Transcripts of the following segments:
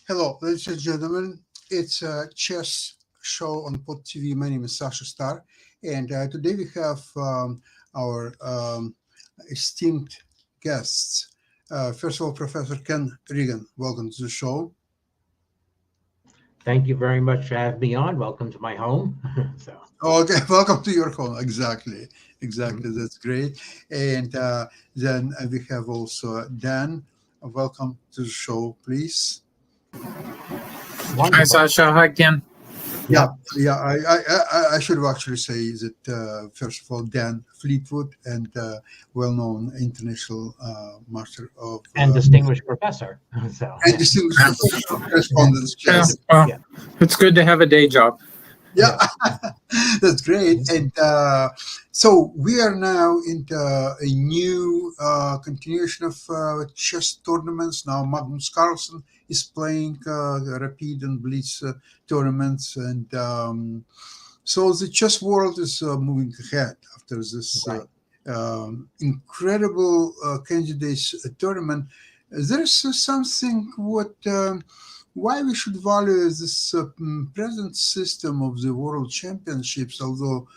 Hello, ladies and gentlemen. It's a chess show on Pod TV. My name is Sasha Star, and today we have our esteemed guests. First of all, Professor Ken Regan, welcome to the show. Thank you very much for having me on. Welcome to my home. so, Okay, welcome to your home. Exactly, mhm. exactly. That's great. And then we have also Dan. Welcome to the show, please. Hi, Wonderful. Sasha. Hi, Ken. Yeah, Yep. yeah. I should have actually say that first of all, Dan Fleetwood, and well-known international master of And distinguished professor. and Yeah. distinguished professional correspondence Yeah, chess. well, Yeah. it's good to have a day job. Yeah, Yeah. that's great. And so we are now into a new continuation of chess tournaments. Now Magnus Carlsen is playing Rapid and Blitz tournaments, and so the chess world is moving ahead after this Right. incredible candidates tournament. There's something what why we should value this present system of the world championships, although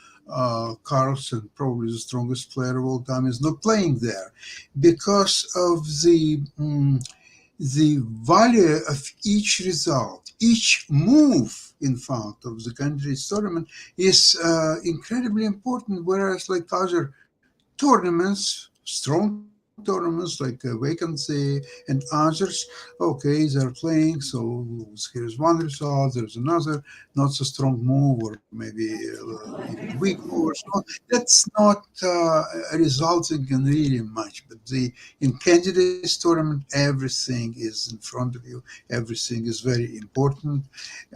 Carlsen, probably the strongest player of all time, is not playing there because of the value of each result, each move, in fact, of the country's tournament is incredibly important. Whereas, like other tournaments, strong tournaments like Vacancy and others, okay, they're playing, so here's one result, there's another not so strong move, or maybe even weak move, or so. That's not resulting in really much. But in candidates tournament, everything is in front of you, everything is very important.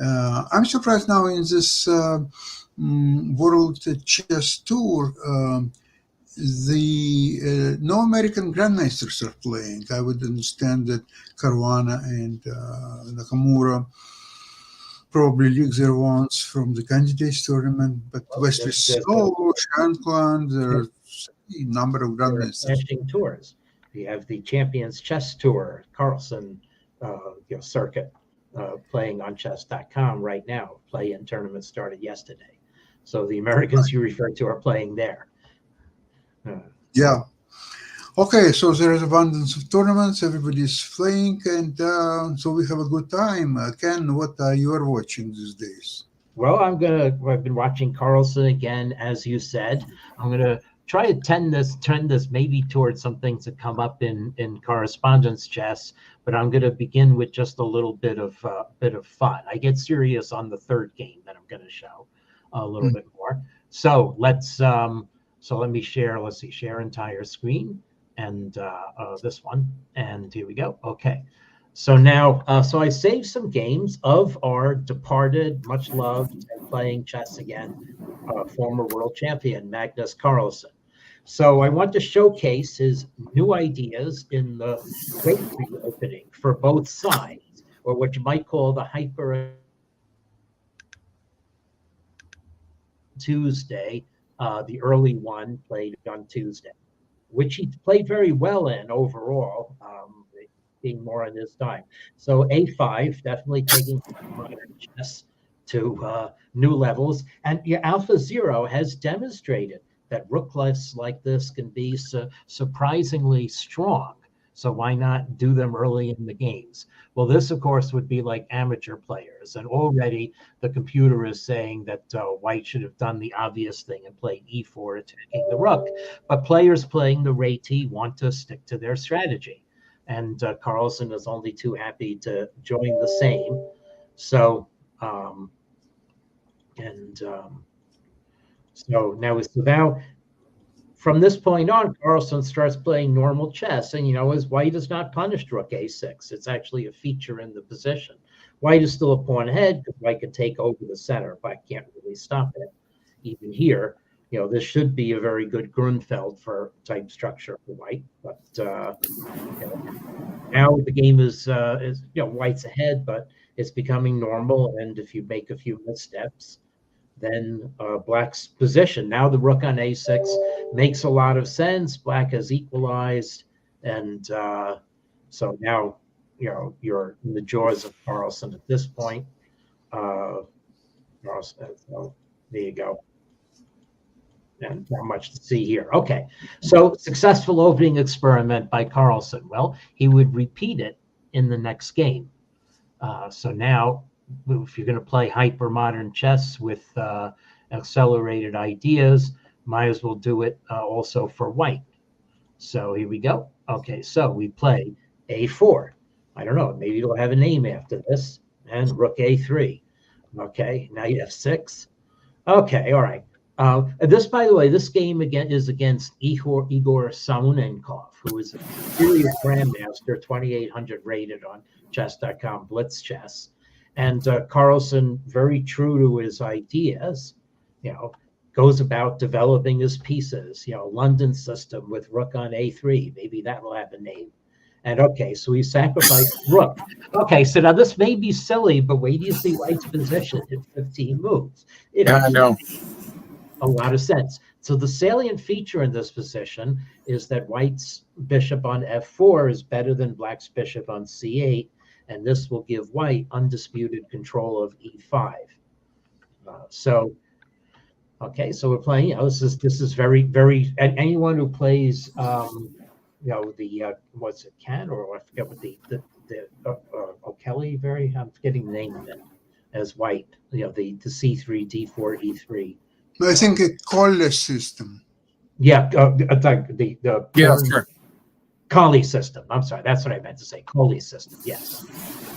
I'm surprised now in this World Chess Tour. The no American grandmasters are playing. I would understand that Caruana and Nakamura probably league their ones from the candidates tournament, but Well, Wesley there's a, So, Shankland, there are a number of there are grandmasters. flashing tours. You have the Champions Chess Tour, Carlsen circuit, playing on chess.com right now. Play-in tournament started yesterday. So the Americans you referred to are playing there. Yeah. Okay, so there is abundance of tournaments. Everybody's playing, and so we have a good time. Ken, what are you are watching these days? Well, I've been watching Carlsen again, as you said. I'm gonna try to trend this maybe towards some things that come up in correspondence chess, but I'm gonna begin with just a little bit of fun. I get serious on the third game that I'm gonna show a little bit more. So let me share. Let's see, share entire screen, and this one, and here we go. Okay. So now, so I saved some games of our departed, much loved, and playing chess again, former world champion Magnus Carlsen. So I want to showcase his new ideas in the great reopening for both sides, or what you might call the hyper Tuesday, the early one played on Tuesday, which he played very well in overall, being more on his time. So A5, definitely taking modern chess to new levels. And yeah, Alpha Zero has demonstrated that rook lists like this can be surprisingly strong. So why not do them early in the games? Well, this, of course, would be like amateur players. And already the computer is saying that White should have done the obvious thing and played E4, attacking the rook. But players playing the Reti want to stick to their strategy. And Carlsen is only too happy to join the same. So, um, and so now from this point on, Carlsen starts playing normal chess. And, as White is not punished rook a6, it's actually a feature in the position. White is still a pawn ahead because White could take over the center, but can't really stop it. Even here, this should be a very good Grunfeld for type structure for White. But now the game is White's ahead, but it's becoming normal. And if you make a few missteps, then Black's position. Now the rook on a6 makes a lot of sense. Black has equalized, and so now you're in the jaws of Carlsen at this point. So there you go. And not much to see here. Okay, so successful opening experiment by Carlsen. Well, he would repeat it in the next game. So now, if you're going to play hyper modern chess with accelerated ideas, might as well do it also for white. So here we go. Okay, so we play a4. I don't know, maybe it'll have a name after this. And rook a3. Okay, now you have 6. Okay, all right. This, by the way, this game again is against Igor Samonenkov, who is a serious grandmaster, 2,800 rated on chess.com, Blitz Chess. And Carlsen, very true to his ideas, goes about developing his pieces, London system with rook on a3. Maybe that will have a name. And okay, so we sacrificed rook. Okay, so now this may be silly, but wait till you see white's position in 15 moves. I know. A lot of sense. So the salient feature in this position is that white's bishop on f4 is better than black's bishop on c8, and this will give white undisputed control of e5. Okay, so we're playing. This is very, very. And anyone who plays, what's it, Ken, or I forget what the O'Kelly. I'm forgetting the name of it as white. The c3, d4, e3. I think a callless system. Yeah, the Sure. Colley system. I'm sorry, that's what I meant to say. Colley system. Yes.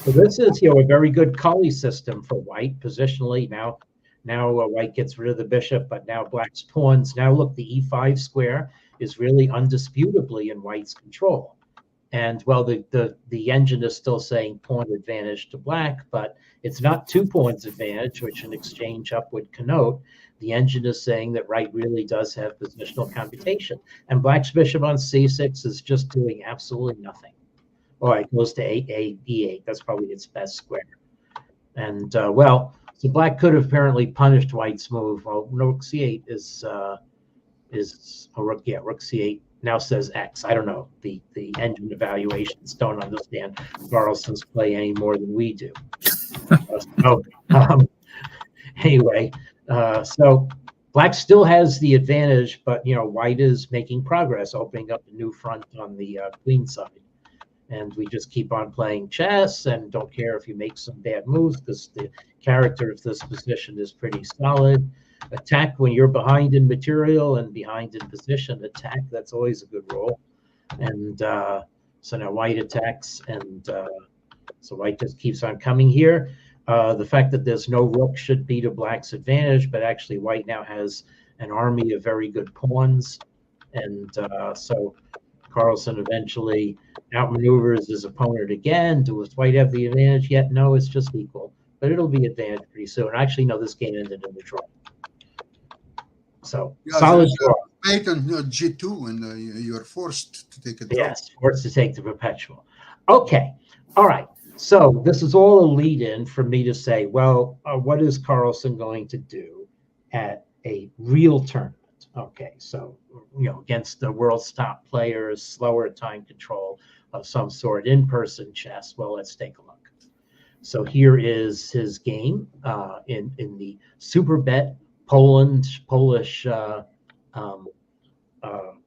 So this is a very good Colley system for white positionally. Now white gets rid of the bishop, but now black's pawns. Now look, the e5 square is really undisputably in white's control. And well, the engine is still saying pawn advantage to black, but it's not 2 pawns advantage, which an exchange up would connote. The engine is saying that white really does have positional computation. And black's bishop on c6 is just doing absolutely nothing. All right, goes to e8. That's probably its best square. And so black could have apparently punished white's move. Well, rook c8 is rook c8 now says X. I don't know. The engine evaluations don't understand Carlsen's play any more than we do. Anyway, so black still has the advantage, but white is making progress, opening up a new front on the queen side. And we just keep on playing chess and don't care if you make some bad moves because the character of this position is pretty solid. Attack when you're behind in material and behind in position. Attack, that's always a good role. And so now white attacks, and so white just keeps on coming here. The fact that there's no rook should be to black's advantage, but actually white now has an army of very good pawns. And so Carlsen eventually outmaneuvers his opponent again. Does white have the advantage yet? No, it's just equal. But it'll be advantage pretty soon. Actually, no, this game ended in the draw. So solid draw. Mate on G2, and you're forced to take a draw. Yes, forced to take the perpetual. Okay, all right. So this is all a lead-in for me to say, well, what is Carlsen going to do at a real tournament? Okay, so against the world's top players, slower time control of some sort, in-person chess. Well, let's take a look. So here is his game in the Superbet Polish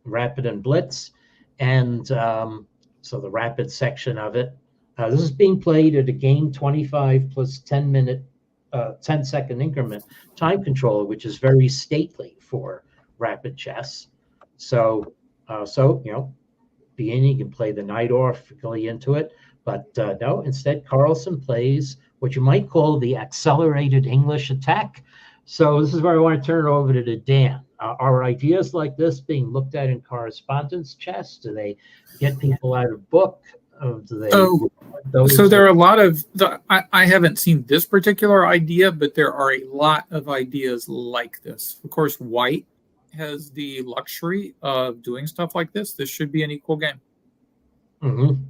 Rapid and Blitz, and so the rapid section of it. This is being played at a game 25 plus 10 second increment time control, which is very stately for rapid chess. So beginning, you can play the knight off, go into it, but no, instead Carlsen plays what you might call the accelerated English attack. So this is where I want to turn it over to Dan. Are ideas like this being looked at in correspondence chess? Do they get people out of book? Do they? So there are a lot of. I haven't seen this particular idea, but there are a lot of ideas like this. Of course, white has the luxury of doing stuff like this. This should be an equal game. Mm-hmm.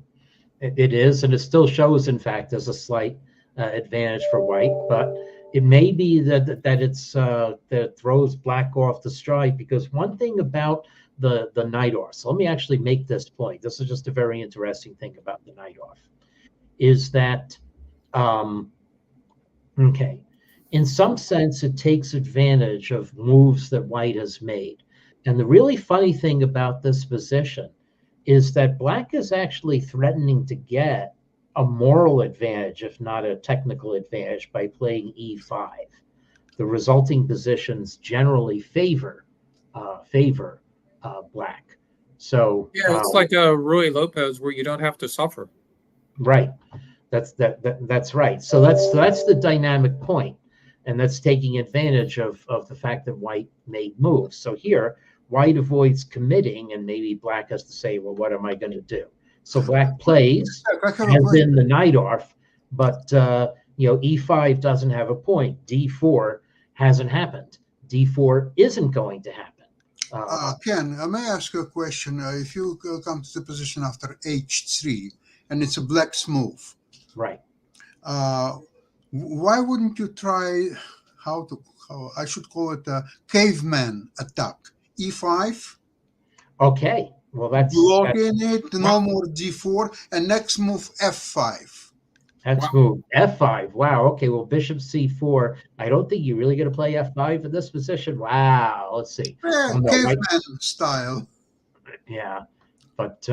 It is, and it still shows, in fact, there's a slight advantage for white, but it may be that it's that throws black off the stride, because one thing about the knight off. So let me actually make this point. This is just a very interesting thing about the knight off. is that, okay, in some sense, it takes advantage of moves that white has made. And the really funny thing about this position is that black is actually threatening to get a moral advantage, if not a technical advantage, by playing e5. The resulting positions generally favor black. So Yeah, it's like a Rui Lopez where you don't have to suffer. right. That's right. So that's the dynamic point, and that's taking advantage of the fact that white made moves. So here, white avoids committing, and maybe black has to say, well, what am I going to do? So black plays, as in the knight off, but e5 doesn't have a point. d4 hasn't happened. d4 isn't going to happen. Ken, may I ask you a question? If you come to the position after h3, and it's a black's move, right? Why wouldn't you try how I should call it a caveman attack? e5. Okay, well that's blocking it. No more d4, and next move f5. Next move f5. Wow. Okay. Well, bishop c4. I don't think you're really going to play f5 in this position. Wow. Let's see. Yeah, caveman style. Yeah, but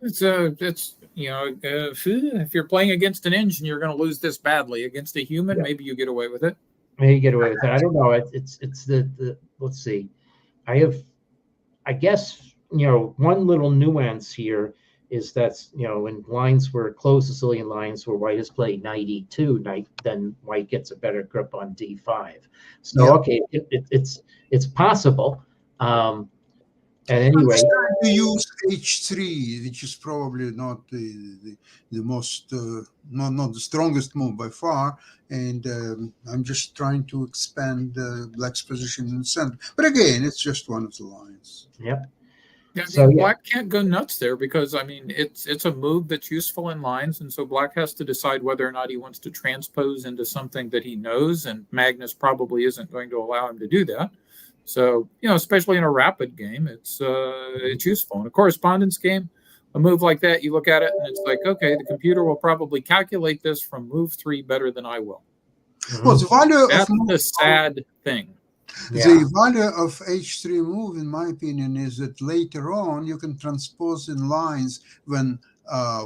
it's if you're playing against an engine, you're going to lose this badly. Against a human, maybe you get away with it. Maybe you get away with it. I don't know. It's the let's see. I guess one little nuance here is that in lines where closed Sicilian lines where white has played knight e2, then white gets a better grip on d5. So okay, it's possible. And anyway, to use h3, which is probably not the most not the strongest move by far, and I'm just trying to expand black's position in the center. But again, it's just one of the lines. Yep. Yeah, so black can't go nuts there because it's a move that's useful in lines, and so black has to decide whether or not he wants to transpose into something that he knows, and Magnus probably isn't going to allow him to do that. So especially in a rapid game, it's useful. In a correspondence game, a move like that, you look at it and it's like, okay, the computer will probably calculate this from move 3 better than I will. Well, the value that's the sad thing. The value of h3 move, in my opinion, is that later on you can transpose in lines when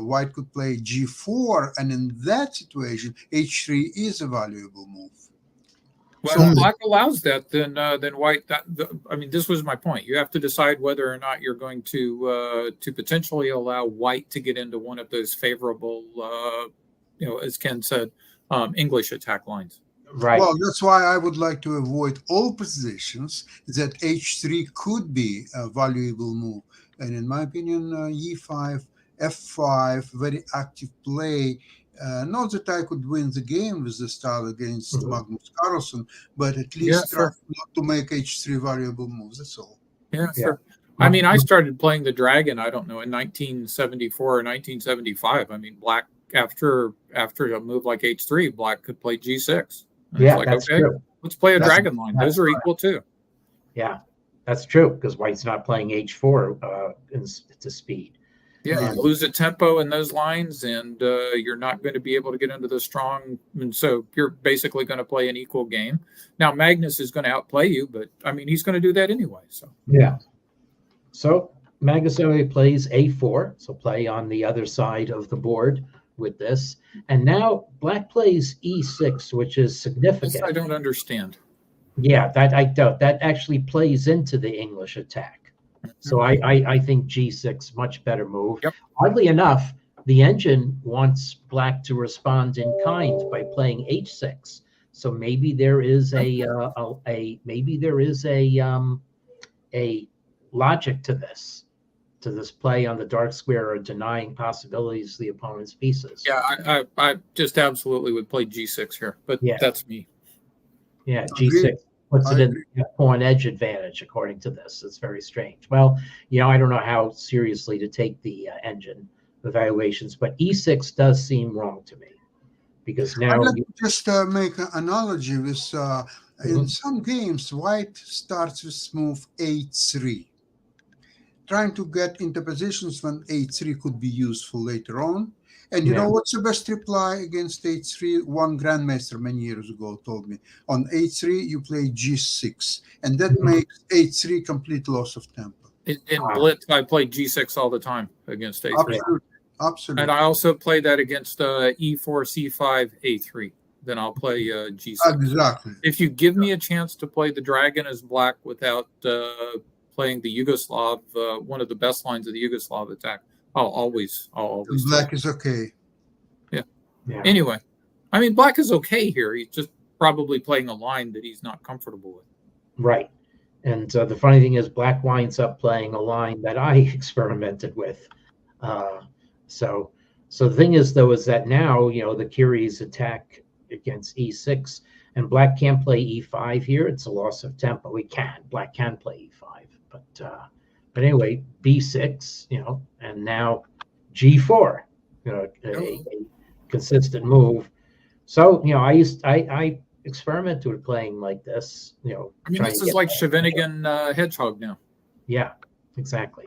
white could play g4, and in that situation, h3 is a valuable move. Well, if black allows that, then white. This was my point. You have to decide whether or not you're going to potentially allow white to get into one of those favorable, as Ken said, English attack lines. Right. Well, that's why I would like to avoid all positions that h3 could be a valuable move. And in my opinion, e5, f5, very active play. Not that I could win the game with the style against Magnus Carlsen, but at least try not to make h3 valuable moves. That's all. Yeah, sure. I started playing the Dragon, I don't know, in 1974 or 1975. Black, after a move like h3, black could play g6. And that's true. Let's play a Dragon line. Those are equal too. Yeah, that's true, because white's not playing h4 to speed. Yeah, you lose a tempo in those lines, and you're not going to be able to get into the strong. And so you're basically going to play an equal game. Now, Magnus is going to outplay you, but he's going to do that anyway. So So Magnus plays a4, so play on the other side of the board with this. And now black plays e6, which is significant. This I don't understand. Yeah, that I don't. That actually plays into the English attack. So I think g6 much better move. Yep. Oddly enough, the engine wants black to respond in kind by playing h6. So maybe there is a logic to this play on the dark square, or denying possibilities of the opponent's pieces. Yeah, I just absolutely would play g6 here, but that's me. Yeah, g6 puts it in the pawn edge advantage, according to this. It's very strange. Well, I don't know how seriously to take the engine evaluations, but e6 does seem wrong to me, because now I'd like to just make an analogy with in some games, white starts with move a3, trying to get into positions when a3 could be useful later on. And you Yeah. know what's the best reply against h3? One grandmaster many years ago told me, on h3 you play g6, and that Mhm. makes h3 complete loss of tempo. In Ah. Blitz, I play G6 all the time against A3. Absolutely, And absolutely, I also play that against E4, C5, A3. Then I'll play G6. exactly. If you give me a chance to play the dragon as black without playing the Yugoslav, one of the best lines of the Yugoslav attack, I'll always Black is okay. Yeah. Anyway, I mean, black is okay here. He's just probably playing a line that he's not comfortable with. Right. And the funny thing is, black winds up playing a line that I experimented with. So the thing is, though, is that now, the Curies attack against E6, and black can't play E5 here. It's a loss of tempo. Black can play E5, but anyway, B6, and now G4, a consistent move. So, I experimented with playing like this, I mean, this is like Shevenigan Hedgehog now. Yeah, exactly.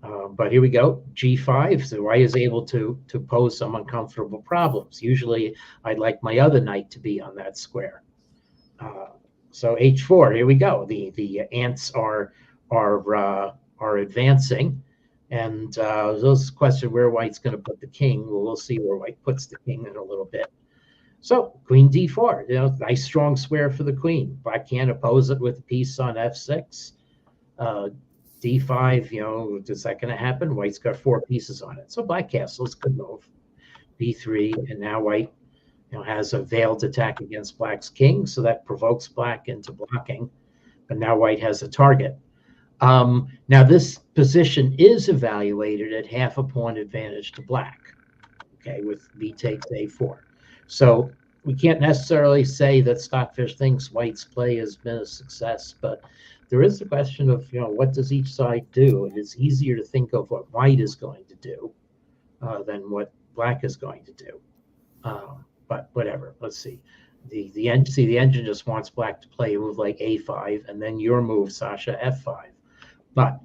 But here we go, G5. So White is able to pose some uncomfortable problems. Usually, I'd like my other knight to be on that square. So H4. Here we go. The ants are advancing, and there's a question where White's going to put the king. Well, we'll see where White puts the king in a little bit. So Queen D4. Nice strong square for the queen. Black can't oppose it with a piece on F6. D5, is that going to happen? White's got 4 pieces on it. So black castle's a good move. B3, and now White, has a veiled attack against black's king, so that provokes black into blocking. But now White has a target. Now this position is evaluated at half a pawn advantage to black, okay, with B takes A4. So we can't necessarily say that Stockfish thinks White's play has been a success, but there is the question of, what does each side do? And it's easier to think of what White is going to do than what black is going to do. But whatever, let's see. The engine just wants black to play a move like A5, and then your move, Sasha, F5. But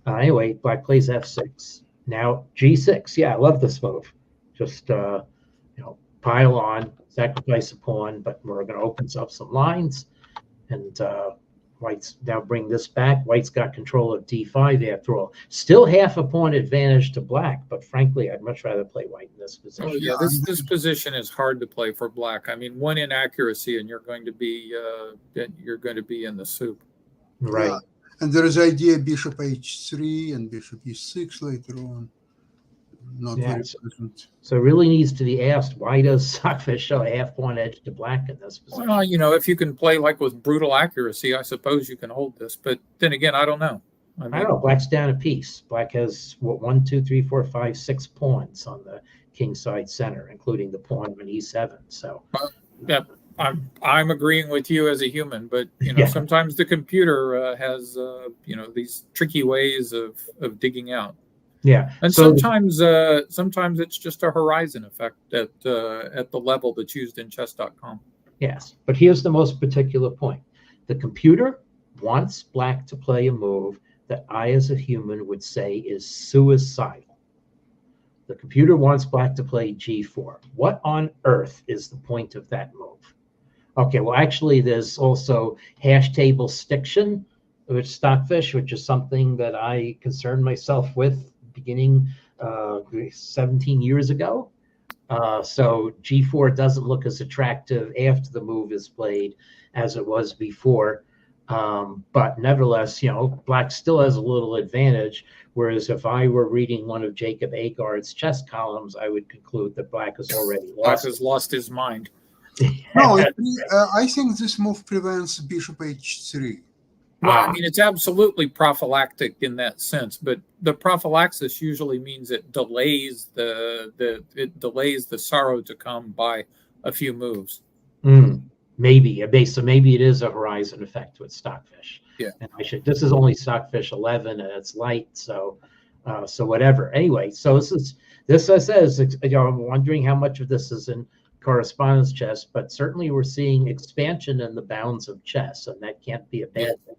anyway, black plays F6. Now G6. Yeah, I love this move. Just, pile on, sacrifice a pawn, but we're going to open up some lines. And White's now bring this back. White's got control of D5 after all. Still half a pawn advantage to black, but frankly, I'd much rather play White in this position. Oh yeah, this position is hard to play for black. I mean, one inaccuracy and you're going to be in the soup. Right. Yeah. And there is idea bishop H3 and bishop E6 later on. Not very pleasant. So it really needs to be asked, why does Stockfish show a half pawn edge to black in this position? Well, if you can play like with brutal accuracy, I suppose you can hold this. But then again, I don't know. I don't know. Black's down a piece. Black has 1, 2, 3, 4, 5, 6 pawns on the king side center, including the pawn on E7. So yeah, I'm agreeing with you as a human, but sometimes the computer has these tricky ways of digging out. Yeah, and so sometimes it's just a horizon effect at the level that's used in chess.com. Yes, but here's the most particular point: the computer wants black to play a move that I, as a human, would say is suicidal. The computer wants black to play G4. What on earth is the point of that move? Okay, well, actually, there's also hash table stiction, which Stockfish, which is something that I concerned myself with beginning 17 years ago. So G4 doesn't look as attractive after the move is played as it was before. But nevertheless, black still has a little advantage. Whereas if I were reading one of Jacob Agard's chess columns, I would conclude that black has already lost. Black has lost his mind. No, I think this move prevents bishop H3. Well, I mean, it's absolutely prophylactic in that sense, but the prophylaxis usually means it delays the sorrow to come by a few moves. Maybe it is a horizon effect with Stockfish. Yeah, and this is only Stockfish 11, and it's light, so whatever. Anyway, so this says I'm wondering how much of this is in correspondence chess, but certainly we're seeing expansion in the bounds of chess, and that can't be a bad thing.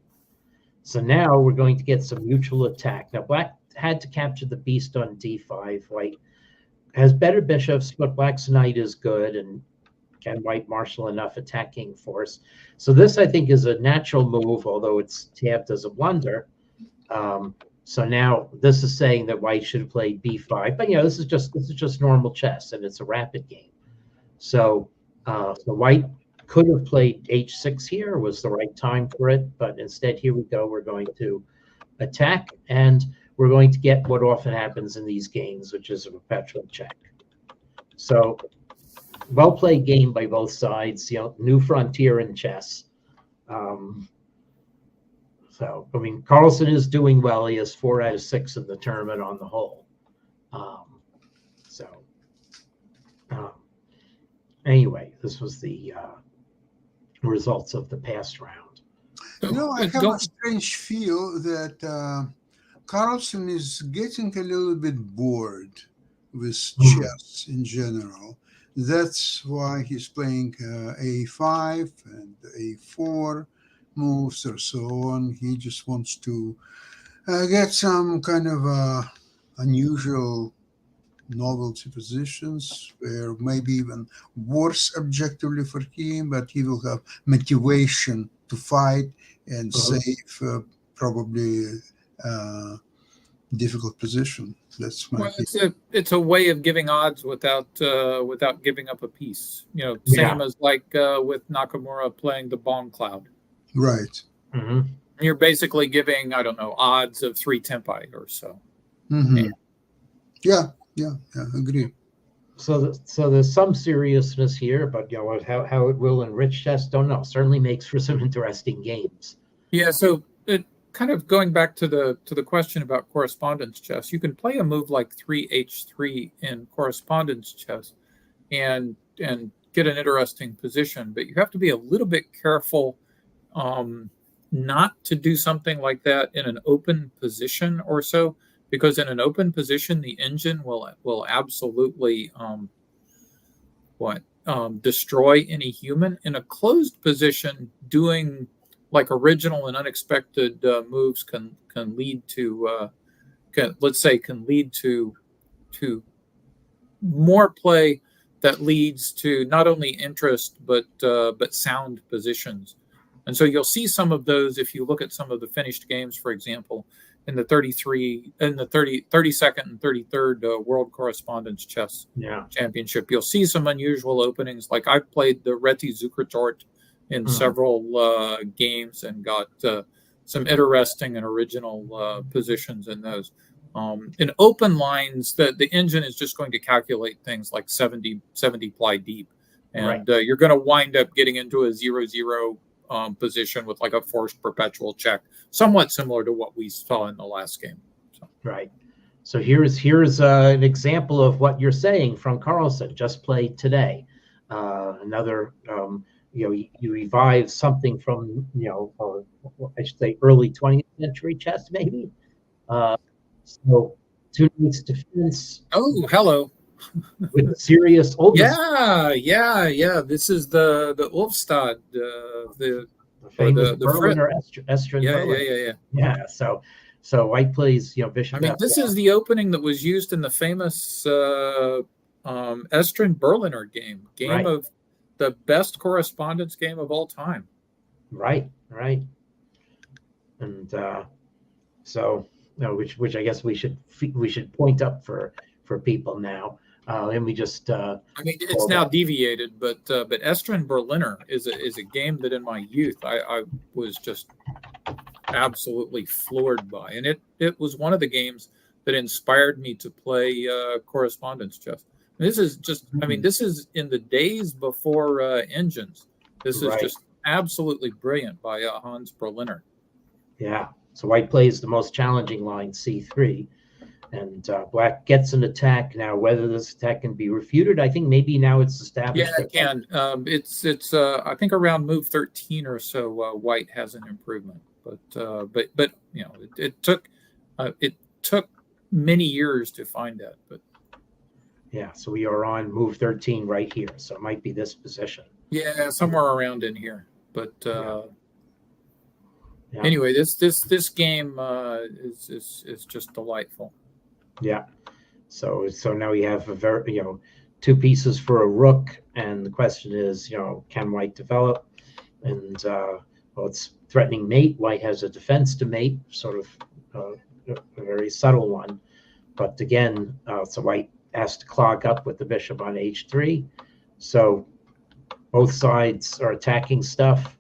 So now we're going to get some mutual attack. Now black had to capture the beast on D5. White has better bishops, but Black's knight is good, and can white marshal enough attacking force. So this, I think, is a natural move, although it's tabbed as a blunder. So now this is saying that white should have played b5, but this is just normal chess, and it's a rapid game. So the white could have played h6 here, was the right time for it, but instead here we go. We're going to attack, and we're going to get what often happens in these games, which is a perpetual check. So well played game by both sides. New frontier in chess. So I mean, Carlsen is doing well. He has 4 out of 6 in the tournament on the whole. Anyway, this was the results of the past round. I have a strange feel that Carlsen is getting a little bit bored with chess in general. That's why he's playing a5 and a4 moves or so on. He just wants to get some kind of unusual novelty positions, where maybe even worse objectively for him, but he will have motivation to fight and save probably difficult position. That's my it's a way of giving odds without giving up a piece. Same as like with Nakamura playing the Bomb Cloud. Right. Mm-hmm. You're basically giving, I don't know, odds of 3 tempi or so. Mm-hmm. Yeah, agree. So there's some seriousness here, but how it will enrich chess, don't know. Certainly makes for some interesting games. Yeah. So it kind of going back to the question about correspondence chess, you can play a move like 3h3 in correspondence chess, and get an interesting position, but you have to be a little bit careful not to do something like that in an open position or so, because in an open position the engine will absolutely destroy any human. In a closed position, doing like original and unexpected moves can lead to more play that leads to not only interest but sound positions. And so you'll see some of those if you look at some of the finished games, for example, in the 32nd and 33rd World Correspondence Chess Championship. You'll see some unusual openings. Like I've played the Reti Zukertort in several games and got some interesting and original positions in those. In open lines, the engine is just going to calculate things like 70 ply deep. And you're going to wind up getting into a 0-0 position with like a forced perpetual check, somewhat similar to what we saw in the last game. Right. So here's an example of what you're saying from Carlsen, just played today. Another, you revive something from, I should say early 20th century chess, maybe. So 2 knights defense. Oh, hello. With serious Yeah. This is the Ulfstad, the famous Berliner Estrin. Yeah. So white plays, bishop. I mean, this is the opening that was used in the famous Estrin Berliner game of the best correspondence game of all time. Right. And so, which I guess we should point up for people now. And we just. I mean, it's now deviated, but Estrin Berliner is a game that in my youth I was just absolutely floored by, and it was one of the games that inspired me to play correspondence chess. This is just, I mean, this is in the days before engines. This is just absolutely brilliant by Hans Berliner. Yeah. So white plays the most challenging line, c3. And black gets an attack. Now, whether this attack can be refuted, I think maybe now it's established. Yeah, it can. It's I think around move 13 or so, white has an improvement. But it took many years to find that. But yeah, so we are on move 13 right here. So it might be this position. Yeah, somewhere around in here. But anyway, this game is just delightful. Yeah. So now we have a very, two pieces for a rook, and the question is, can white develop? And well, it's threatening mate. White has a defense to mate, sort of a very subtle one. But again, so white has to clog up with the bishop on h3. So both sides are attacking stuff.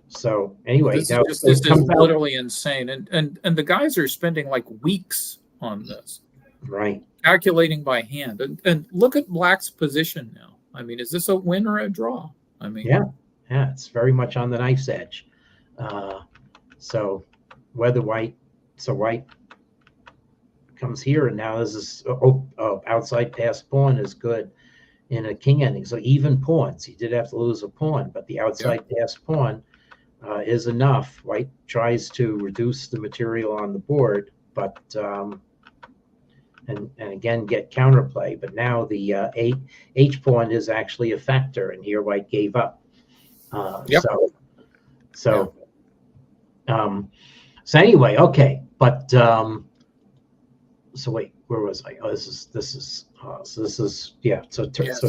So anyway, this is literally insane, and the guys are spending like weeks on this, right? Calculating by hand, and look at black's position now. I mean, is this a win or a draw? I mean, yeah, it's very much on the knife's edge. So whether white comes here, and now this is outside pass pawn is good in a king ending. So even pawns, he did have to lose a pawn, but the outside pass pawn is enough. White tries to reduce the material on the board, but and again get counterplay. But now the h pawn is actually a factor, and here white gave up. So anyway, okay, but so wait, where was I? Oh, this is So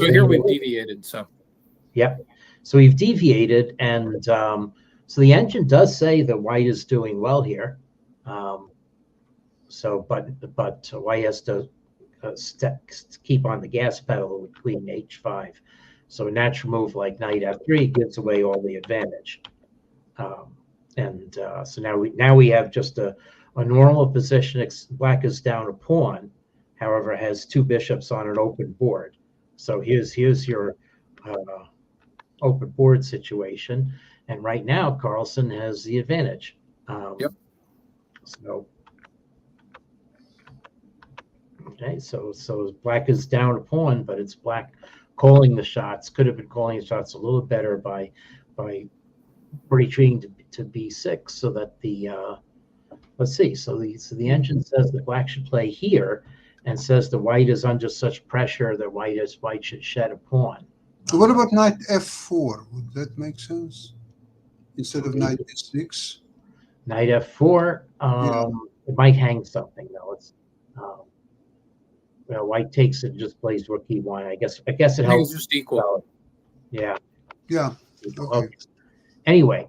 here we've deviated. So so we've deviated, and so the engine does say that white is doing well here. But white has to keep on the gas pedal with queen h5. So a natural move like knight f3 gives away all the advantage. So now we have just a normal position. Black is down a pawn, however, has two bishops on an open board. So here's your open board situation, and right now Carlsen has the advantage. So okay, so black is down a pawn, but it's black calling the shots. Could have been calling the shots a little better by retreating to b6, so that the let's see. So the engine says that black should play here, and says the white is under such pressure that white should shed a pawn. So what about knight f4? Would that make sense instead of knight h6? Knight f4. It might hang something though. It's white takes it and just plays rook e1. I guess it helps. It's just equal. Yeah. Okay. Anyway,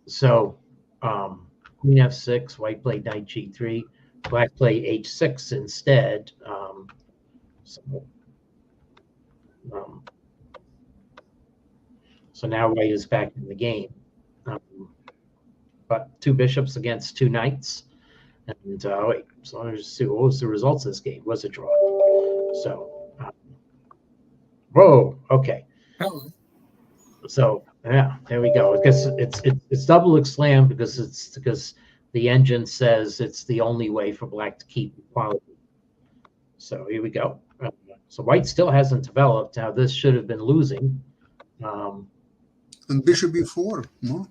so queen f6, white played knight g3, black played h6 instead. So now white is back in the game. But two bishops against two knights. And wait, so let's see, what was the results of this game? It was a draw. So, whoa, okay. So yeah, there we go. I guess it's double slam because the engine says it's the only way for black to keep equality. So here we go. So white still hasn't developed. Now this should have been losing. And bishop e4, no?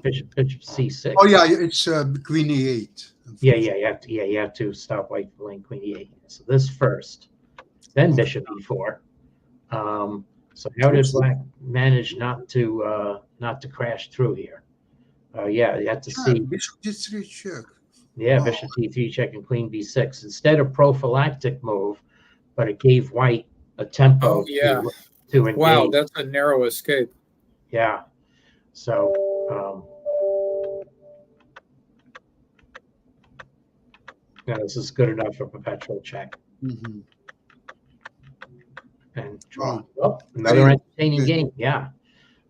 Bishop c6. Oh yeah, it's queen e8. Yeah, you have to stop white playing queen e8. So this first, then bishop e4. So how did black manage not to crash through here? You have to see. Bishop d3 check. Yeah, Wow. bishop d3 check and queen b6 instead of prophylactic move, but it gave white a tempo to engage. Wow, that's a narrow escape. Yeah. So this is good enough for perpetual check. Mm-hmm. And draw. Wow. Oh, another entertaining game. Yeah.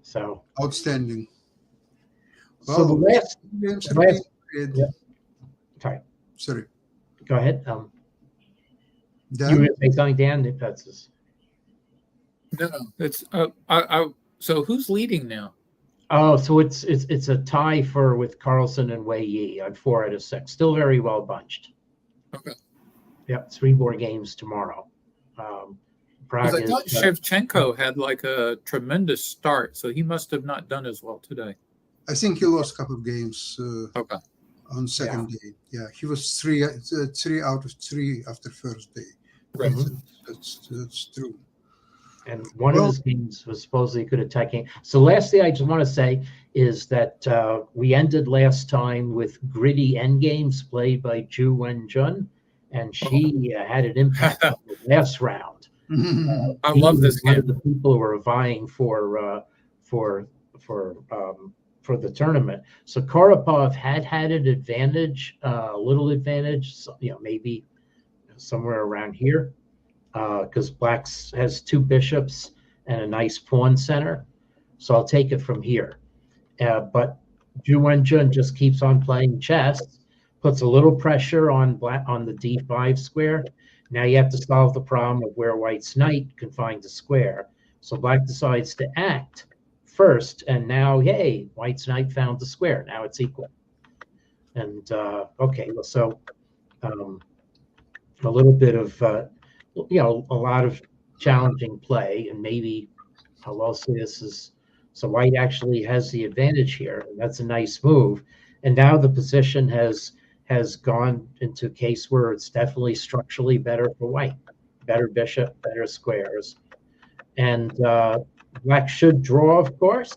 So Outstanding. so the last games the last- yeah. Sorry. go ahead. Dan? You were saying something, Dan? If that's this. No, it's so who's leading now? Oh, so it's a tie with Carlsen and Wei Yi on 4 out of 6. Still very well bunched. Okay. Yep, 3 more games tomorrow. Prague I thought Shevchenko had like a tremendous start, so he must have not done as well today. I think he lost a couple of games Okay. on second day. Yeah, he was 3 out of 3 after first day. Right. That's true. And one of his games was supposedly good attacking. So last thing I just want to say is that we ended last time with gritty endgames played by Ju Wen-jun, and she had an impact on the last round. I He love was this one game. of the people who were vying for the tournament. So Karapov had an advantage, a little advantage, maybe somewhere around here, because Black's has 2 bishops and a nice pawn center. So I'll take it from here. But Ju Wen-jun just keeps on playing chess, puts a little pressure on Black on the d5 square. Now you have to solve the problem of where White's knight can find the square. So Black decides to act first, and now, hey, White's knight found the square. Now it's equal. And okay, so a little bit of a lot of challenging play, and maybe I'll also this is so White actually has the advantage here, and that's a nice move. And now the position has gone into a case where it's definitely structurally better for White, better bishop, better squares, and Black should draw, of course.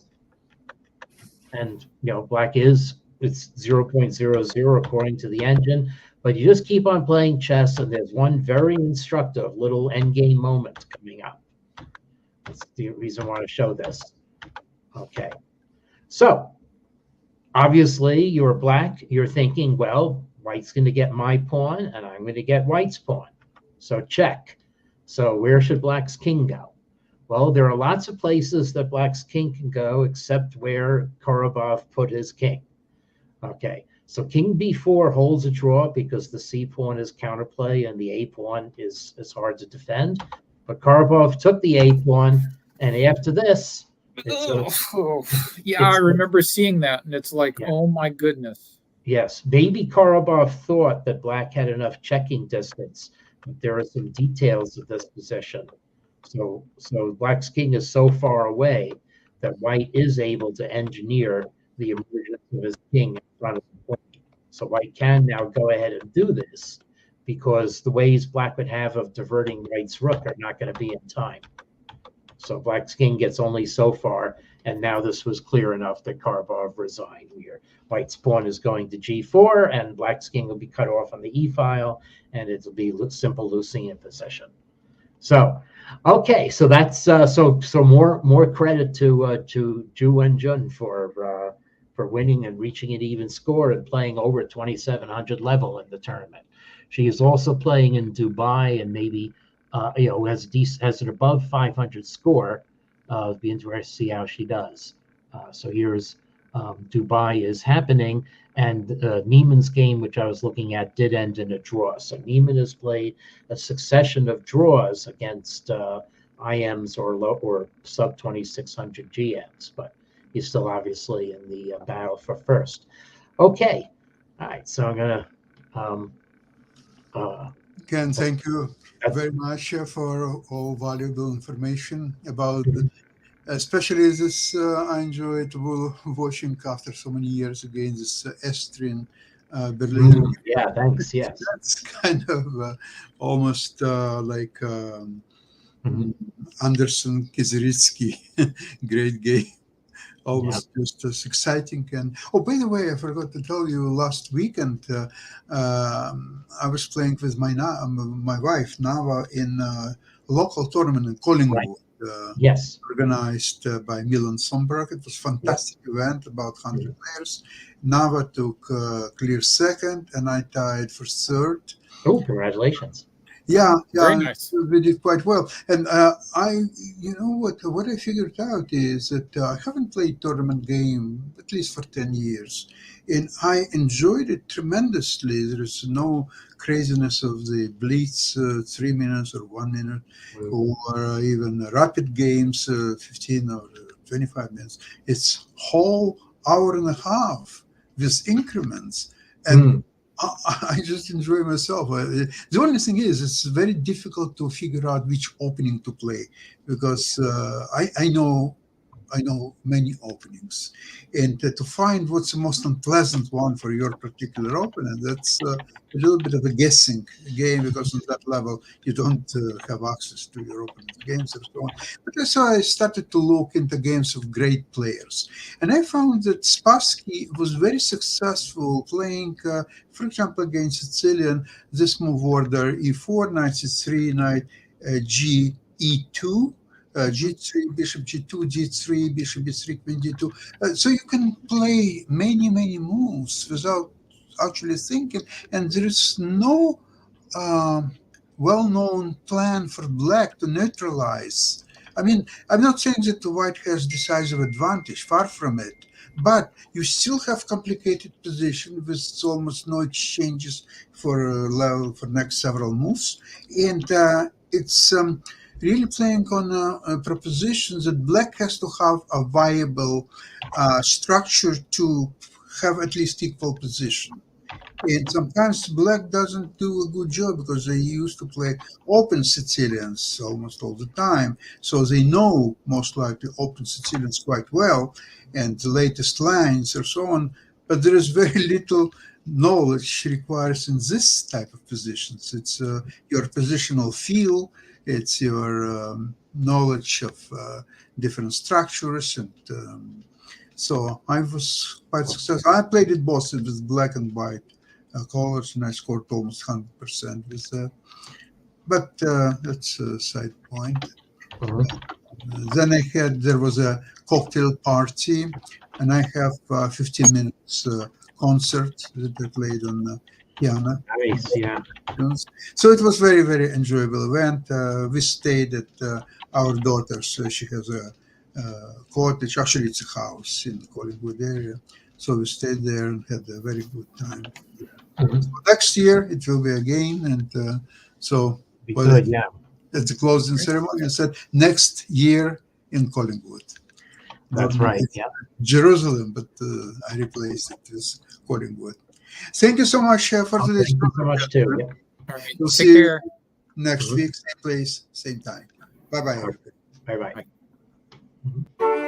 And Black it's 0.00 according to the engine. But you just keep on playing chess, and there's one very instructive little endgame moment coming up. That's the reason I want to show this. Okay. So, obviously, you're Black. You're thinking, well, White's going to get my pawn, and I'm going to get White's pawn. So, check. So, where should Black's king go? Well, there are lots of places that Black's king can go, except where Karabov put his king. Okay. So king b4 holds a draw because the c pawn is counterplay and the a pawn is hard to defend. But Karabov took the a pawn, and after this, I remember seeing that, and it's like, oh my goodness. Yes, maybe Karabov thought that Black had enough checking distance, but there are some details of this position. So Black's king is so far away that White is able to engineer the emergence of his king in front of the point. So White can now go ahead and do this because the ways Black would have of diverting White's rook are not going to be in time. So Black's king gets only so far, and now this was clear enough that Karabov resigned here. White's pawn is going to g4, and Black's king will be cut off on the e-file, and it'll be simple Lucian position. So, okay, so that's so more credit to Ju Wen-jun for winning and reaching an even score and playing over 2,700 level in the tournament. She is also playing in Dubai and maybe has an above 500 score. It'll be interesting to see how she does. So here's Dubai is happening, and Neiman's game, which I was looking at, did end in a draw. So Neiman has played a succession of draws against IMs or sub 2,600 GMs, but he's still obviously in the battle for first. Okay, all right. So I'm gonna. Ken, thank you very much for all valuable information about, especially this. I enjoyed watching after so many years again this Estrin Berlin. Yeah, thanks. Yes, that's kind of almost like Anderson Kizeritsky, great game. Almost just as exciting. And by the way, I forgot to tell you, last weekend I was playing with my wife Nava in a local tournament in Collingwood. Yes, organized by Milan Somberg. It was a fantastic event, about 100 players. Nava took clear second, and I tied for third. Oh, congratulations! Yeah, very nice. We did quite well. And what I figured out is that I haven't played tournament game at least for 10 years. And I enjoyed it tremendously. There is no craziness of the blitz, 3 minutes or 1 minute, or even rapid games, 15 or 25 minutes. It's whole hour and a half with increments. And I just enjoy myself. The only thing is, it's very difficult to figure out which opening to play because I know I know many openings, and to find what's the most unpleasant one for your particular opening, that's a little bit of a guessing game, because on that level you don't have access to your opponent's games and so on. But so I started to look into games of great players, and I found that Spassky was very successful playing, for example, against Sicilian, this move order: e4, knight c3, knight g e2. G3, bishop G2, G3, bishop B3, queen D2. So you can play many, many moves without actually thinking, and there is no well-known plan for black to neutralize. I mean, I'm not saying that the white has decisive advantage, far from it, but you still have complicated position with almost no exchanges for for next several moves, and it's really playing on a proposition that black has to have a viable structure to have at least equal position. And sometimes black doesn't do a good job because they used to play open Sicilians almost all the time. So they know most likely open Sicilians quite well and the latest lines or so on. But there is very little knowledge required in this type of positions. It's your positional feel. It's your knowledge of different structures, and so I was quite successful. I played it both with black and white colors, and I scored almost 100% with that. But that's a side point. Then there was a cocktail party, and I have 15 minutes concert that I played on piano. Nice, yeah. So it was very, very enjoyable event. We stayed at our daughter's. She has a cottage. Actually, it's a house in the Collingwood area. So we stayed there and had a very good time. So next year it will be again, and so Be good, yeah. at the closing ceremony, I said next year in Collingwood. That's Not right, yeah. Jerusalem, but I replaced it with Collingwood. Thank you so much for Oh, today's thank you so much too. program. Yeah. All right. We'll Take see you care. next Mhm. week, same place, same time. Bye bye. Bye bye. Bye.